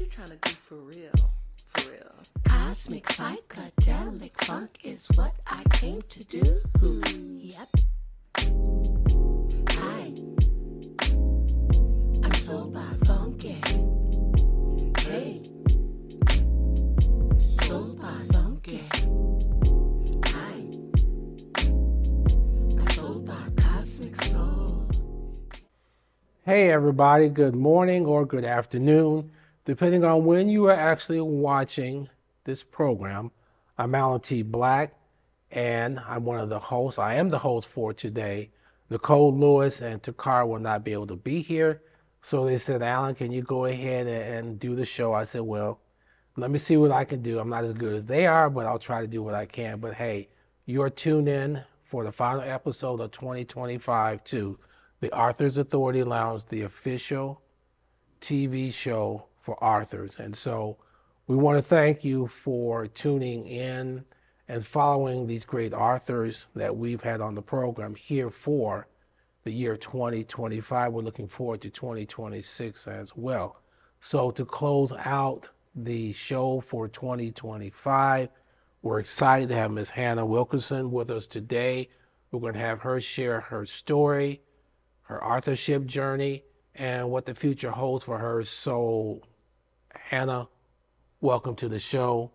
you trying to do for real? For real. Cosmic, psychedelic funk is what I came to do. Yep. I'm soul by funky. Hey. Soul by funky. I'm soul by cosmic soul. Hey everybody, good morning or good afternoon, depending on when you are actually watching this program. I'm Alan T. Black, and I'm one of the hosts. I am the host for today. Nicole Lewis and Takar will not be able to be here, so they said, Alan, can you go ahead and do the show? I said, well, let me see what I can do. I'm not as good as they are, but I'll try to do what I can. But hey, you're tuned in for the final episode of 2025 to the Arthur's Authority Lounge, the official TV show for Arthurs. And so we want to thank you for tuning in and following these great authors that we've had on the program here for the year 2025. We're looking forward to 2026 as well. So to close out the show for 2025, we're excited to have Ms. Hannah Wilkinson with us today. We're going to have her share her story, her authorship journey, and what the future holds for her. So, Hannah, welcome to the show.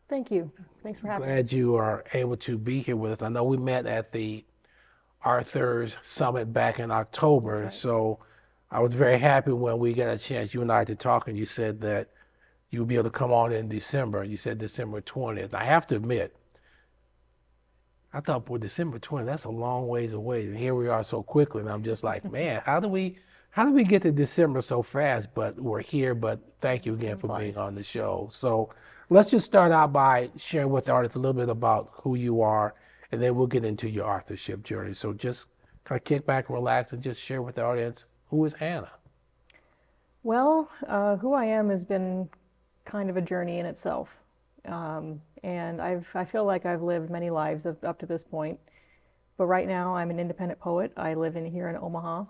Thank you. Thanks for having me. Glad you are able to be here with us. I know we met at the Arthur's Summit back in October, Right. So I was very happy when we got a chance, you and I, to talk, and you said that you'll be able to come on in December. You said December 20th. I have to admit, I thought, boy, December 20th, that's a long ways away. And here we are so quickly. And I'm just like, man, how do we get to December so fast? But we're here. But thank you again for being on the show. So let's just start out by sharing with the audience a little bit about who you are, and then we'll get into your authorship journey. So just kind of kick back, relax, and just share with the audience, who is Hannah? Well, who I am has been kind of a journey in itself. And I feel like I've lived many lives up to this point. But right now I'm an independent poet. I live here in Omaha,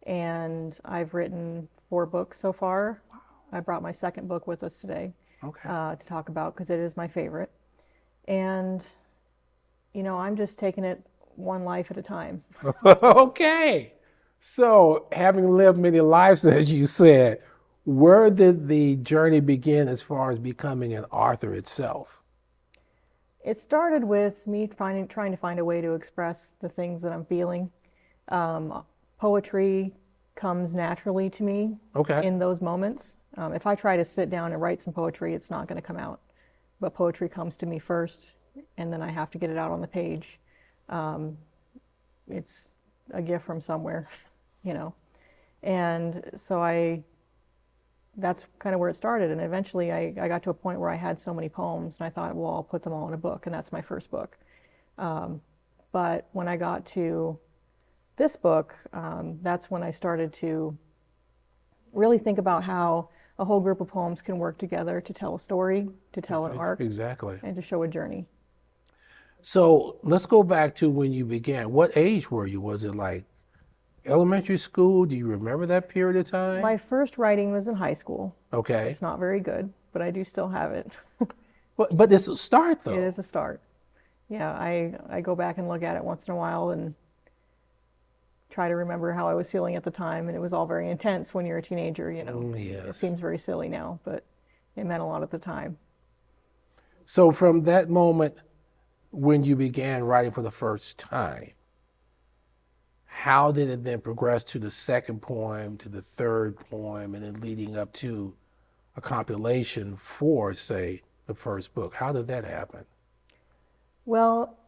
and I've written 4 books so far. Wow. I brought my second book with us today to talk about, because it is my favorite. And, you know, I'm just taking it one life at a time. Okay. So having lived many lives, as you said, where did the journey begin as far as becoming an author itself? It started with me trying to find a way to express the things that I'm feeling. Poetry comes naturally to me in those moments. If I try to sit down and write some poetry, it's not going to come out. But poetry comes to me first, and then I have to get it out on the page. It's a gift from somewhere, you know. And so that's kind of where it started. And eventually I got to a point where I had so many poems, and I thought, well, I'll put them all in a book, and that's my first book. But when I got to this book, that's when I started to really think about how a whole group of poems can work together to tell a story, to tell an arc, exactly, and to show a journey. So let's go back to when you began. What age were you? Was it like elementary school? Do you remember that period of time? My first writing was in high school. Okay. It's not very good, but I do still have it. But it's a start, though. It is a start. Yeah, I go back and look at it once in a while and try to remember how I was feeling at the time, and it was all very intense when you're a teenager, you know. Yes. It seems very silly now, but it meant a lot at the time. So from that moment when you began writing for the first time, how did it then progress to the second poem, to the third poem, and then leading up to a compilation for, say, the first book? How did that happen? Well,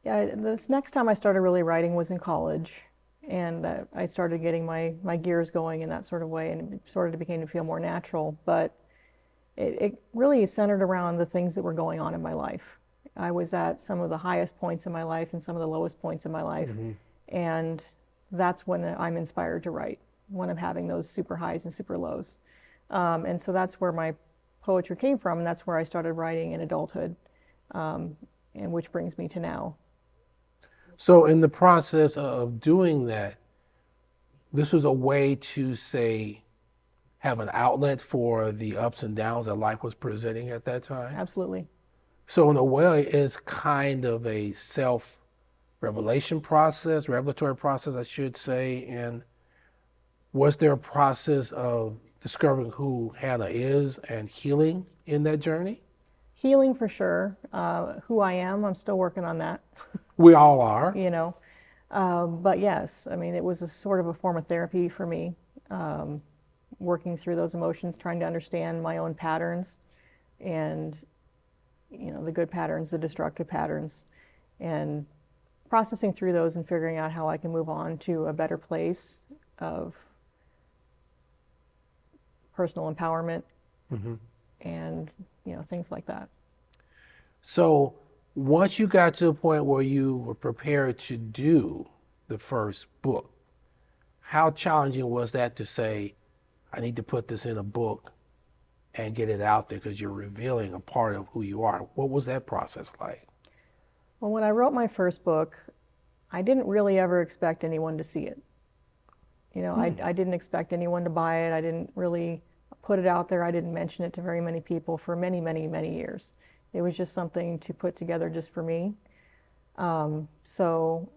yeah, this next time I started really writing was in college, and I started getting my gears going in that sort of way, and it sort of became to feel more natural. But it really centered around the things that were going on in my life. I was at some of the highest points in my life and some of the lowest points in my life. Mm-hmm. And that's when I'm inspired to write, when I'm having those super highs and super lows. And so that's where my poetry came from, and that's where I started writing in adulthood, and which brings me to now. So in the process of doing that, this was a way to, say, have an outlet for the ups and downs that life was presenting at that time? Absolutely. So in a way, it's kind of a self-revelation process, revelatory process, I should say. And was there a process of discovering who Hannah is and healing in that journey? Healing for sure. Who I am, I'm still working on that, We all are. you know. But yes, I mean, it was a sort of a form of therapy for me, working through those emotions, trying to understand my own patterns and, you know, the good patterns, the destructive patterns, and processing through those and figuring out how I can move on to a better place of personal empowerment and, you know, things like that. So once you got to a point where you were prepared to do the first book, how challenging was that to say, I need to put this in a book and get it out there because you're revealing a part of who you are? What was that process like? Well, when I wrote my first book, I didn't really ever expect anyone to see it. You know, I didn't expect anyone to buy it. I didn't really put it out there. I didn't mention it to very many people for many, many, many years. It was just something to put together just for me. So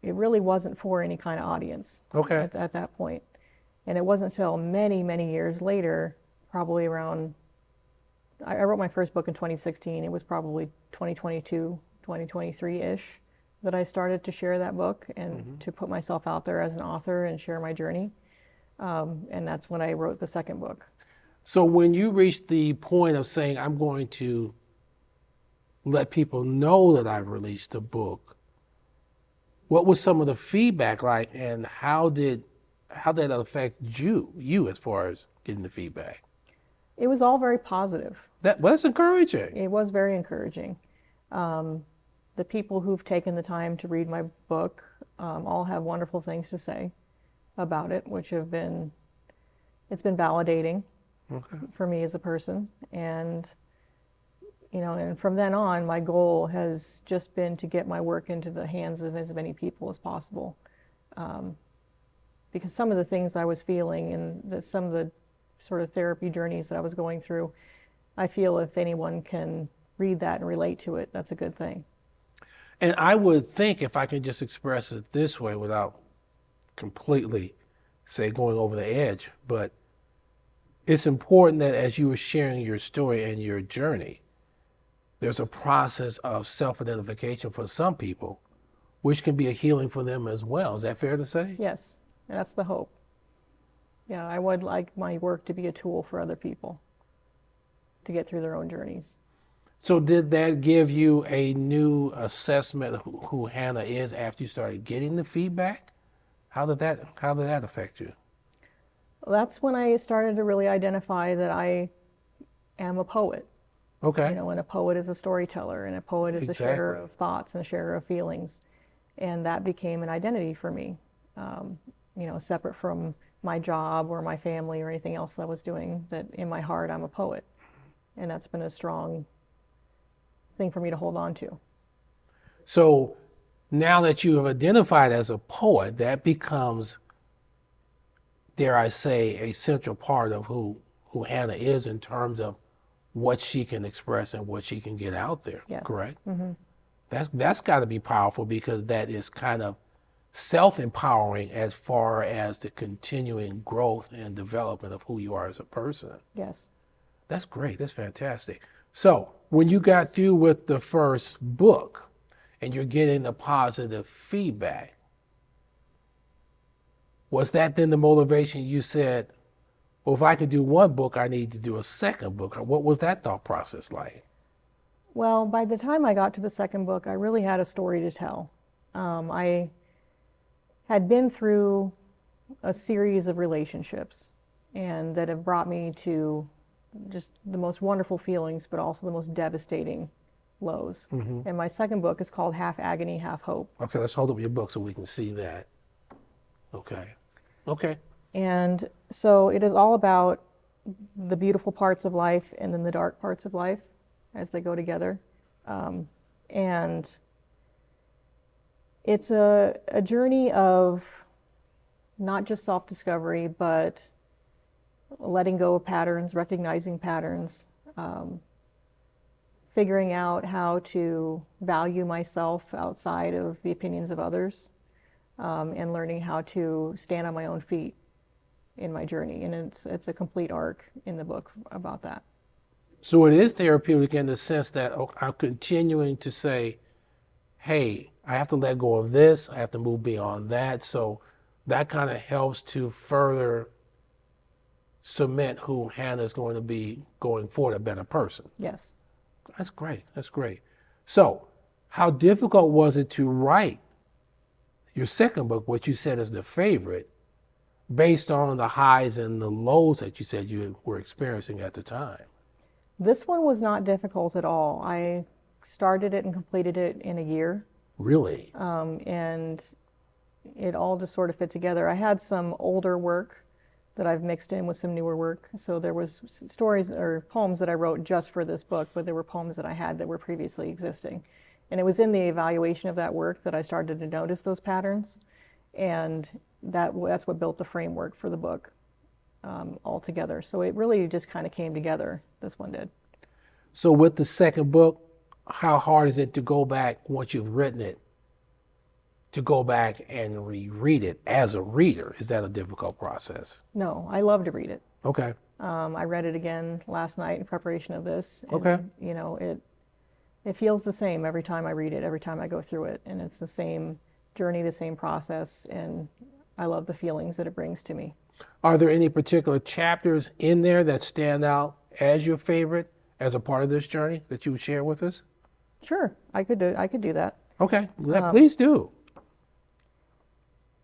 it really wasn't for any kind of audience at that point. And it wasn't until many, many years later, probably around, I wrote my first book in 2016. It was probably 2022, 2023-ish that I started to share that book and to put myself out there as an author and share my journey. And that's when I wrote the second book. So when you reached the point of saying, I'm going to let people know that I've released a book, what was some of the feedback like, and how did that affect you as far as getting the feedback? It was all very positive. That's encouraging. It was very encouraging. The people who've taken the time to read my book all have wonderful things to say about it, which it's been validating for me as a person. And, you know, and from then on, my goal has just been to get my work into the hands of as many people as possible. Because some of the things I was feeling and some of the sort of therapy journeys that I was going through, I feel if anyone can read that and relate to it, that's a good thing. And I would think, if I can just express it this way without completely, say, going over the edge, but it's important that as you were sharing your story and your journey, there's a process of self-identification for some people, which can be a healing for them as well. Is that fair to say? Yes, that's the hope. Yeah, I would like my work to be a tool for other people to get through their own journeys. So did that give you a new assessment of who Hannah is after you started getting the feedback? How did that affect you? Well, that's when I started to really identify that I am a poet. Okay. You know, and a poet is a storyteller, and a poet is a sharer Exactly. of thoughts and a sharer of feelings. And that became an identity for me, you know, separate from my job or my family or anything else that I was doing, that in my heart I'm a poet. And that's been a strong thing for me to hold on to. So now that you have identified as a poet, that becomes, dare I say, a central part of who Hannah is in terms of what she can express and what she can get out there. Yes. Correct? That's got to be powerful, because that is kind of self-empowering as far as the continuing growth and development of who you are as a person. Yes. That's great. That's fantastic. So when you got through with the first book and you're getting the positive feedback, was that then the motivation you said, well, if I could do one book, I need to do a second book? What was that thought process like? Well, by the time I got to the second book, I really had a story to tell. I had been through a series of relationships, and that have brought me to just the most wonderful feelings, but also the most devastating lows. And my second book is called Half Agony, Half Hope. Okay, let's hold up your book so we can see that. Okay. Okay. And so it is all about the beautiful parts of life and then the dark parts of life as they go together. And it's a journey of not just self-discovery, but letting go of patterns, recognizing patterns, figuring out how to value myself outside of the opinions of others, and learning how to stand on my own feet in my journey. And it's a complete arc in the book about that. So it is therapeutic in the sense that I'm continuing to say, hey, I have to let go of this. I have to move beyond that. So that kind of helps to further cement who Hannah's going to be going forward, a better person. Yes. That's great. That's great. So how difficult was it to write your second book, what you said is the favorite, based on the highs and the lows that you said you were experiencing at the time? This one was not difficult at all. I started it and completed it in a year. Really? And it all just sort of fit together. I had some older work that I've mixed in with some newer work. So there was stories or poems that I wrote just for this book, but there were poems that I had that were previously existing. And it was in the evaluation of that work that I started to notice those patterns. And that's what built the framework for the book altogether. So it really just kind of came together, this one did. So with the second book, how hard is it to go back once you've written it, to go back and reread it as a reader? Is that a difficult process? No, I love to read it. Okay. I read it again last night in preparation of this. And, Okay. you know, it feels the same every time I read it, every time I go through it. And it's the same journey, the same process. And I love the feelings that it brings to me. Are there any particular chapters in there that stand out as your favorite as a part of this journey that you would share with us? Sure, I could do that. Okay, please do.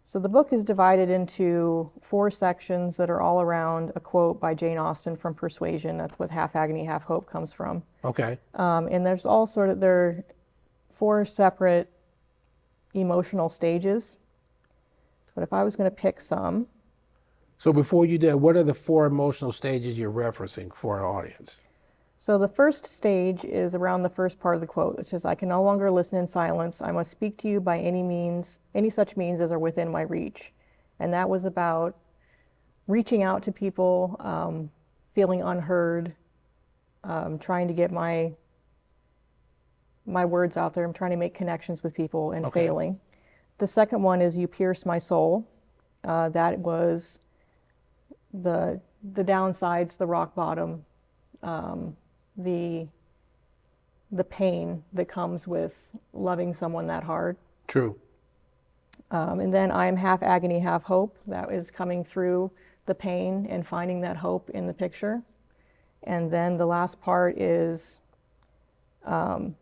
So the book is divided into 4 sections that are all around a quote by Jane Austen from Persuasion. That's what Half Agony, Half Hope comes from. Okay. And there are 4 separate emotional stages. But if I was going to pick some. So before you do, what are the 4 emotional stages you're referencing for our audience? So the first stage is around the first part of the quote. It says, "I can no longer listen in silence. I must speak to you by any such means as are within my reach." And that was about reaching out to people, feeling unheard, trying to get my words out there. I'm trying to make connections with people and failing. The second one is "You pierce my soul." That was the downsides, the rock bottom, the pain that comes with loving someone that hard. True. And then "I am half agony, half hope." That is coming through the pain and finding that hope in the picture. And then the last part is, it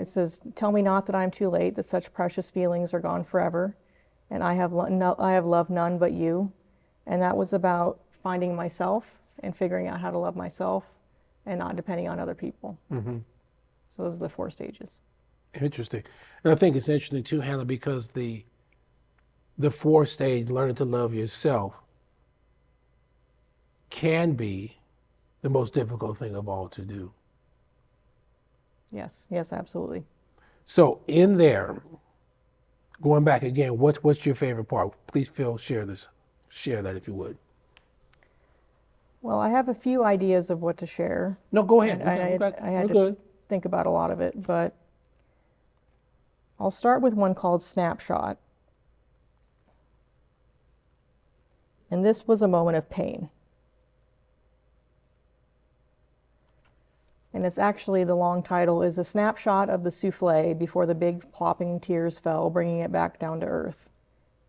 says, "Tell me not that I am too late, that such precious feelings are gone forever, and I have loved none but you." And that was about finding myself and figuring out how to love myself and not depending on other people. Mm-hmm. So those are the 4 stages. Interesting. And I think it's interesting too, Hannah, because the 4th stage, learning to love yourself, can be the most difficult thing of all to do. Yes, absolutely. So in there, going back again, what's your favorite part? Please share that if you would. Well, I have a few ideas of what to share. No, go ahead. I had to think about a lot of it, but I'll start with one called "Snapshot." And this was a moment of pain. And it's actually, the long title is "A Snapshot of the Souffle Before the Big Plopping Tears Fell, Bringing It Back Down to Earth."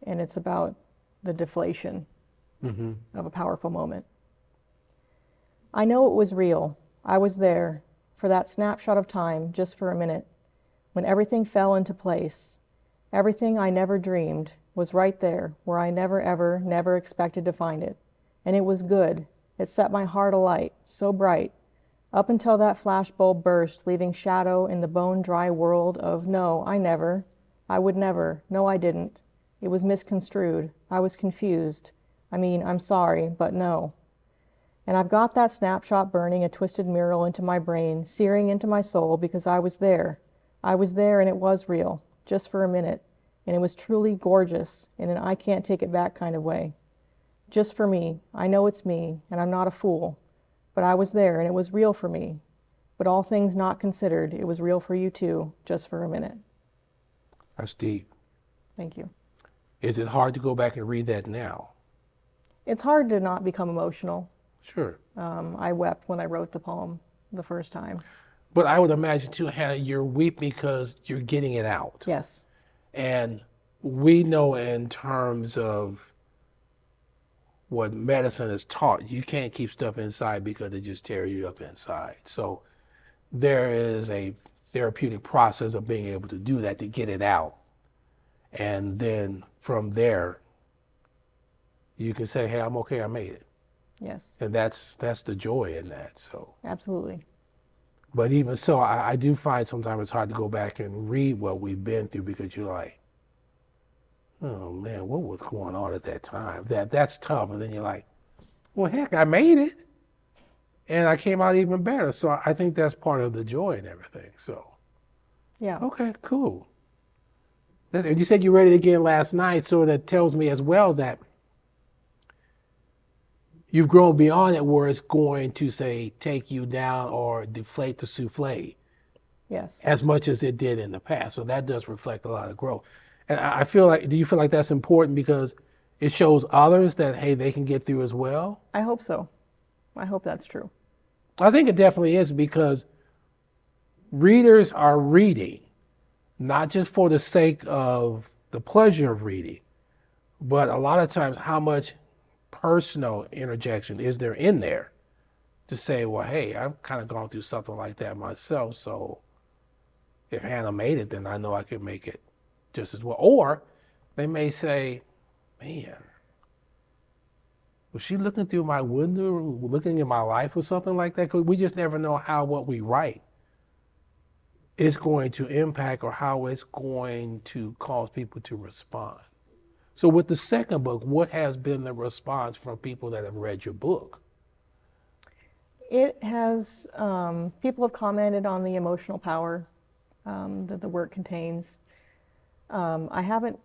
And it's about the deflation of a powerful moment. "I know it was real. I was there for that snapshot of time, just for a minute, when everything fell into place. Everything I never dreamed was right there where I never expected to find it. And it was good. It set my heart alight, so bright, up until that flashbulb burst, leaving shadow in the bone-dry world of no, I would never, no, I didn't. It was misconstrued. I was confused. I'm sorry, but no. And I've got that snapshot burning a twisted mural into my brain, searing into my soul, because I was there. I was there, and it was real, just for a minute. And it was truly gorgeous, in an I can't take it back kind of way. just for me. I know it's me, and I'm not a fool, but I was there, and it was real for me. But all things not considered, it was real for you too, just for a minute. That's deep. Thank you. Is it hard to go back and read that now? It's hard to not become emotional. Sure. I wept when I wrote the poem the first time. But I would imagine too, Hannah, you're weeping because you're getting it out. Yes. And we know in terms of what medicine is taught, you can't keep stuff inside because it just tears you up inside. So there is a therapeutic process of being able to do that, to get it out. And then from there, you can say, hey, I'm okay, I made it. Yes. And that's the joy in that. So. Absolutely. But even so, I do find sometimes it's hard to go back and read what we've been through because you're like, oh man, what was going on at that time? That's tough. And then you're like, well, heck, I made it. And I came out even better. So I think that's part of the joy and everything. So, Yeah. okay, cool. And you said you read it again last night. So that tells me as well that you've grown beyond it where it's going to, say, take you down or deflate the souffle. Yes. As much as it did in the past. So that does reflect a lot of growth. And I feel like, do you feel like that's important because it shows others that, hey, they can get through as well? I hope so. I hope that's true. I think it definitely is because readers are reading, not just for the sake of the pleasure of reading, but a lot of times how much personal interjection is there in there to say, well, hey, I've kind of gone through something like that myself, so if Hannah made it, then I know I could make it just as well. Or they may say, man, was she looking through my window, looking at my life or something like that? Because we just never know how what we write is going to impact or how it's going to cause people to respond. So with the second book, what has been the response from people that have read your book? It has, people have commented on the emotional power that the work contains. I haven't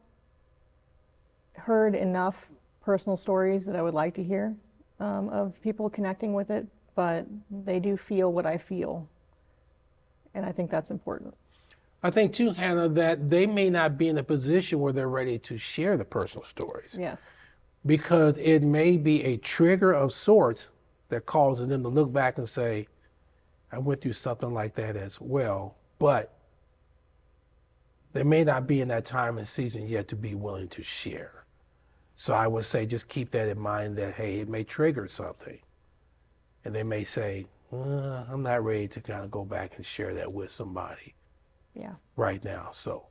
heard enough personal stories that I would like to hear of people connecting with it, but they do feel what I feel, and I think that's important. I think too, Hannah, that they may not be in a position where they're ready to share the personal stories. Yes. Because it may be a trigger of sorts that causes them to look back and say, I went through something like that as well, but they may not be in that time and season yet to be willing to share. So I would say just keep that in mind that, hey, it may trigger something. And they may say, I'm not ready to kind of go back and share that with somebody. Yeah. Right now. So,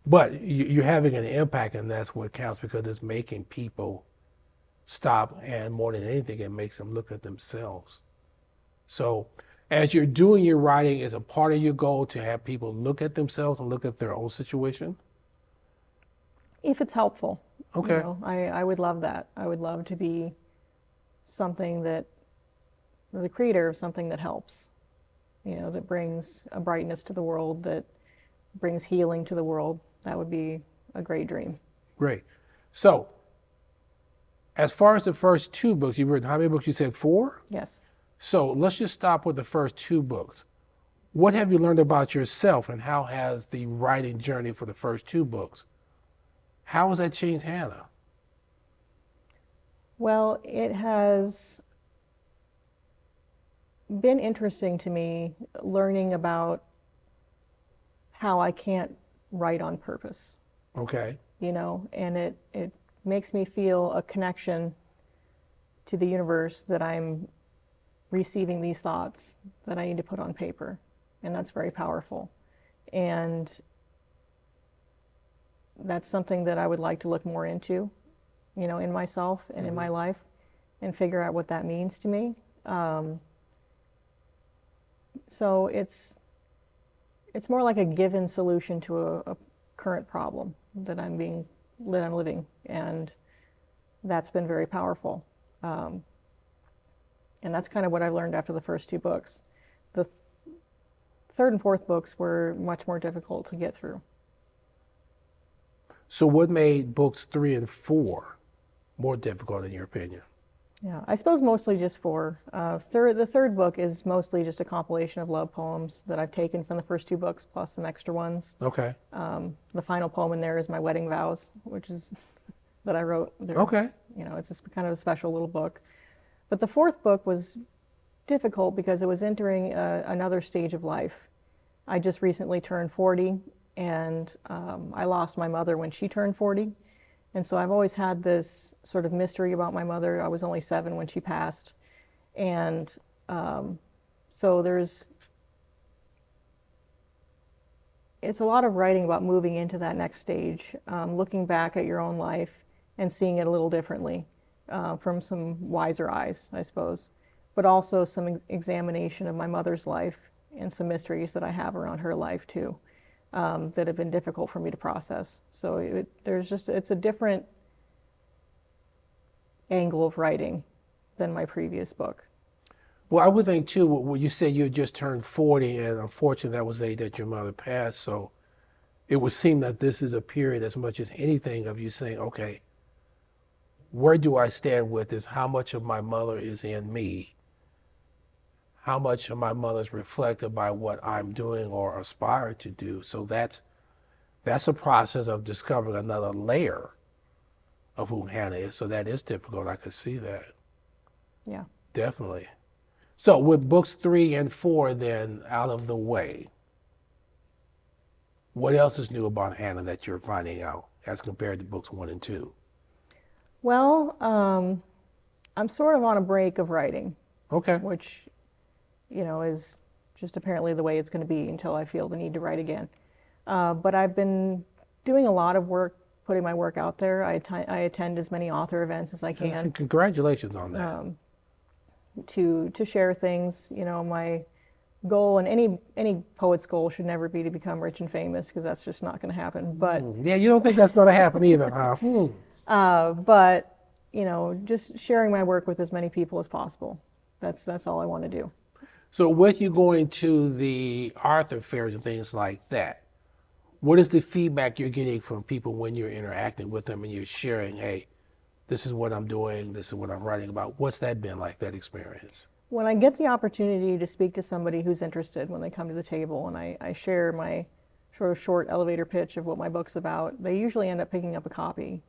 but you're having an impact, and that's what counts because it's making people stop, and more than anything, it makes them look at themselves. So as you're doing your writing, is a part of your goal to have people look at themselves and look at their own situation? If it's helpful. Okay. You know, I would love that. I would love to be something that, the creator of something that helps, you know, that brings a brightness to the world, that brings healing to the world. That would be a great dream. Great. So as far as the first two books, you've written how many books? You said 4? Yes. So let's just stop with the first 2 books. What have you learned about yourself, and how has the writing journey for the first 2 books, how has that changed Hannah? Well, it has been interesting to me learning about how I can't write on purpose. Okay. You know, and it makes me feel a connection to the universe that I'm receiving these thoughts that I need to put on paper. And that's very powerful. And that's something that I would like to look more into, you know, in myself and in my life, and figure out what that means to me. So it's more like a given solution to a current problem that I'm living, and that's been very powerful. And that's kind of what I learned after the first 2 books. The third and fourth books were much more difficult to get through. So what made books 3 and 4 more difficult in your opinion? Yeah, I suppose mostly just four. The third book is mostly just a compilation of love poems that I've taken from the first two books, plus some extra ones. Okay. The final poem in there is my wedding vows, which is that I wrote. Okay. You know, it's just kind of a special little book. But the fourth book was difficult because it was entering another stage of life. I just recently turned 40, and I lost my mother when she turned 40. And so I've always had this sort of mystery about my mother. I was only 7 when she passed. And so it's a lot of writing about moving into that next stage, looking back at your own life and seeing it a little differently from some wiser eyes, I suppose, but also some examination of my mother's life and some mysteries that I have around her life too. That have been difficult for me to process. So it's a different angle of writing than my previous book. Well, I would think too, when you said you had just turned 40, and unfortunately that was the day that your mother passed, so it would seem that this is a period as much as anything of you saying, okay, where do I stand with this? How much of my mother is in me? How much of my mother is reflected by what I'm doing or aspire to do? So that's a process of discovering another layer of who Hannah is. So that is difficult. I could see that. Yeah. Definitely. So with books 3 and 4 then out of the way, what else is new about Hannah that you're finding out as compared to books 1 and 2? Well, I'm sort of on a break of writing. Okay. Which, you know, is just apparently the way it's going to be until I feel the need to write again. But I've been doing a lot of work, putting my work out there. I attend as many author events as I can. Congratulations on that. To share things. You know, my goal, and any poet's goal should never be to become rich and famous, because that's just not going to happen. But yeah, you don't think that's going to happen either, huh? But you know, just sharing my work with as many people as possible. That's all I want to do. So with you going to the Arthur fairs and things like that, what is the feedback you're getting from people when you're interacting with them and you're sharing, hey, this is what I'm doing, this is what I'm writing about? What's that been like, that experience? When I get the opportunity to speak to somebody who's interested when they come to the table, and I share my sort of short elevator pitch of what my book's about, they usually end up picking up a copy.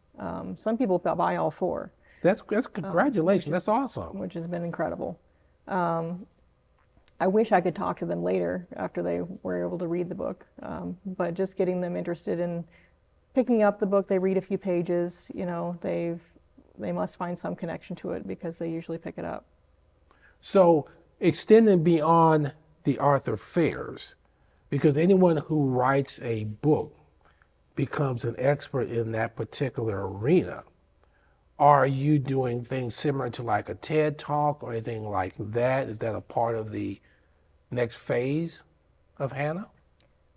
Some people buy all 4. That's congratulations. That's awesome. Which has been incredible. I wish I could talk to them later after they were able to read the book, but just getting them interested in picking up the book, they read a few pages, you know, they must find some connection to it because they usually pick it up. So extending beyond the Arthur fairs, because anyone who writes a book becomes an expert in that particular arena. Are you doing things similar to like a TED Talk or anything like that? Is that a part of the next phase of Hannah?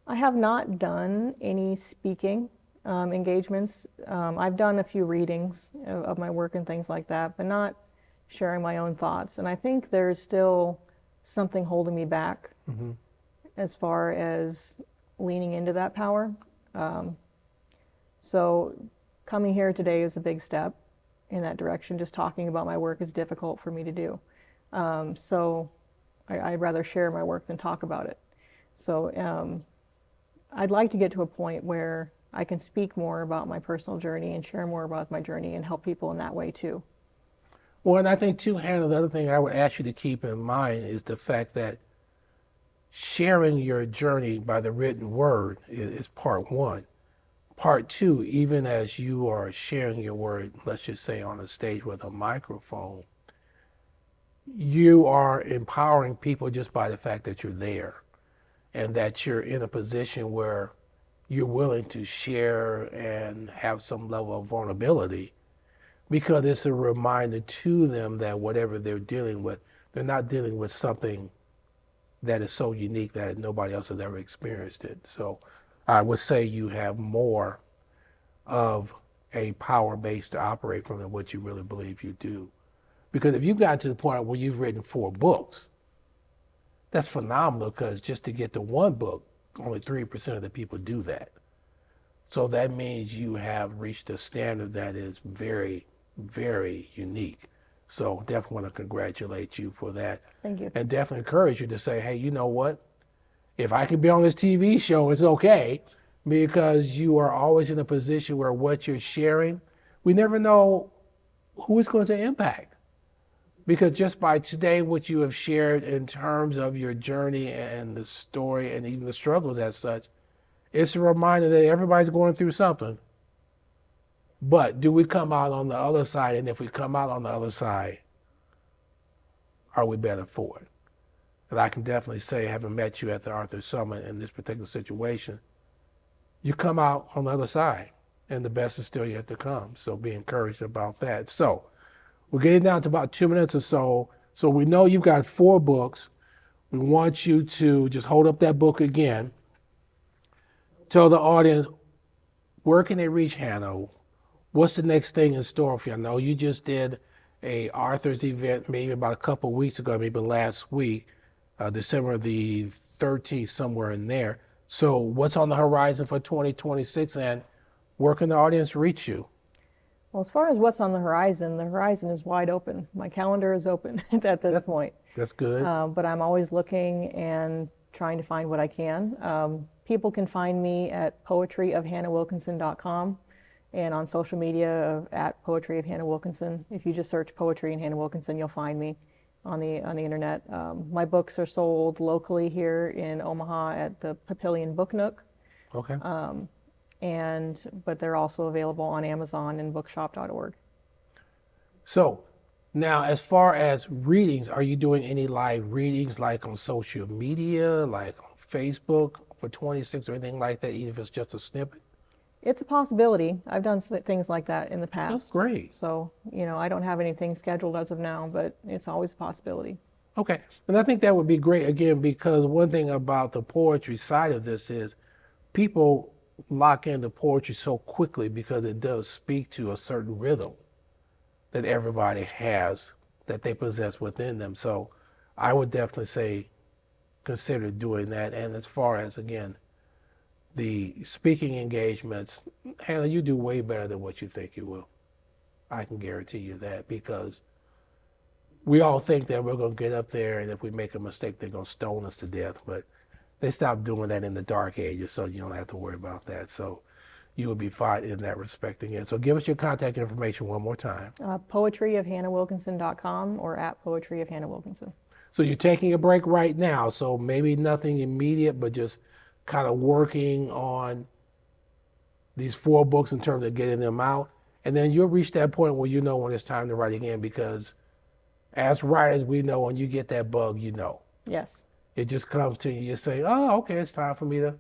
I have not done any speaking engagements. I've done a few readings of my work and things like that, but not sharing my own thoughts. And I think there's still something holding me back as far as leaning into that power. So coming here today is a big step in that direction. Just talking about my work is difficult for me to do. So I'd rather share my work than talk about it. So I'd like to get to a point where I can speak more about my personal journey and share more about my journey and help people in that way too. Well, and I think too, Hannah, the other thing I would ask you to keep in mind is the fact that sharing your journey by the written word is part one. Part two, even as you are sharing your word, let's just say on a stage with a microphone, you are empowering people just by the fact that you're there and that you're in a position where you're willing to share and have some level of vulnerability, because it's a reminder to them that whatever they're dealing with, they're not dealing with something that is so unique that nobody else has ever experienced it. So I would say you have more of a power base to operate from than what you really believe you do. Because if you've gotten to the point where you've written 4 books, that's phenomenal, because just to get to 1 book, only 3% of the people do that. So that means you have reached a standard that is very very unique. So definitely want to congratulate you for that. Thank you. And definitely encourage you to say, hey, you know what? If I can be on this TV show, it's okay, because you are always in a position where what you're sharing, we never know who it's going to impact. Because just by today, what you have shared in terms of your journey and the story and even the struggles as such, it's a reminder that everybody's going through something. But do we come out on the other side? And if we come out on the other side, are we better for it? And I can definitely say, having met you at the Arthur Summit in this particular situation, you come out on the other side, and the best is still yet to come. So be encouraged about that. So we're getting down to about 2 minutes or so. So we know you've got 4 books. We want you to just hold up that book again. Tell the audience, where can they reach Hannah? What's the next thing in store for you? I know you just did a Arthur's event maybe about a couple of weeks ago, maybe last week, December the 13th, somewhere in there. So what's on the horizon for 2026, and where can the audience reach you? Well, as far as what's on the horizon is wide open. My calendar is open at this point. That's good. But I'm always looking and trying to find what I can. People can find me at poetryofhannahwilkinson.com and on social media at Poetry of Hannah Wilkinson. If you just search Poetry and Hannah Wilkinson, you'll find me on the internet. My books are sold locally here in Omaha at the Papillion Book Nook. Okay. But they're also available on Amazon and bookshop.org. So now, as far as readings, are you doing any live readings like on social media, like on Facebook for 26 or anything like that, even if it's just a snippet? It's a possibility. I've done things like that in the past. That's great. So, I don't have anything scheduled as of now, but it's always a possibility. Okay. And I think that would be great, again, because one thing about the poetry side of this is people lock into poetry so quickly because it does speak to a certain rhythm that everybody has, that they possess within them. So I would definitely say consider doing that. And as far as, again, the speaking engagements, Hannah, you do way better than what you think you will. I can guarantee you that, because we all think that we're going to get up there and if we make a mistake, they're going to stone us to death. But they stopped doing that in the dark ages, so you don't have to worry about that. So you will be fine in that respect again. So give us your contact information one more time. Poetryofhannahwilkinson.com or at Poetry of Hannah Wilkinson. So you're taking a break right now, so maybe nothing immediate, but just kind of working on these 4 books in terms of getting them out. And then you'll reach that point where you know when it's time to write again, because as writers, we know when you get that bug, you know. Yes. It just comes to you. You say, oh, okay, it's time for me to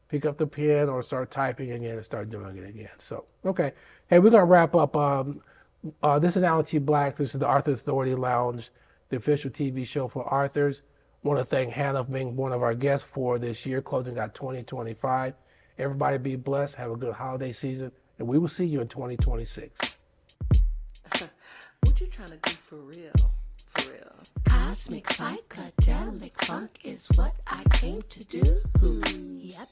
pick up the pen or start typing again and start doing it again. So, okay. Hey, we're going to wrap up. This is Alan T. Black. This is the Arthur Authority Lounge, the official TV show for Arthurs. I want to thank Hannah for being one of our guests for this year, closing out 2025. Everybody be blessed. Have a good holiday season. And we will see you in 2026. What you trying to do for real? For real. Cosmic psychedelic funk is what I came to do. Yep.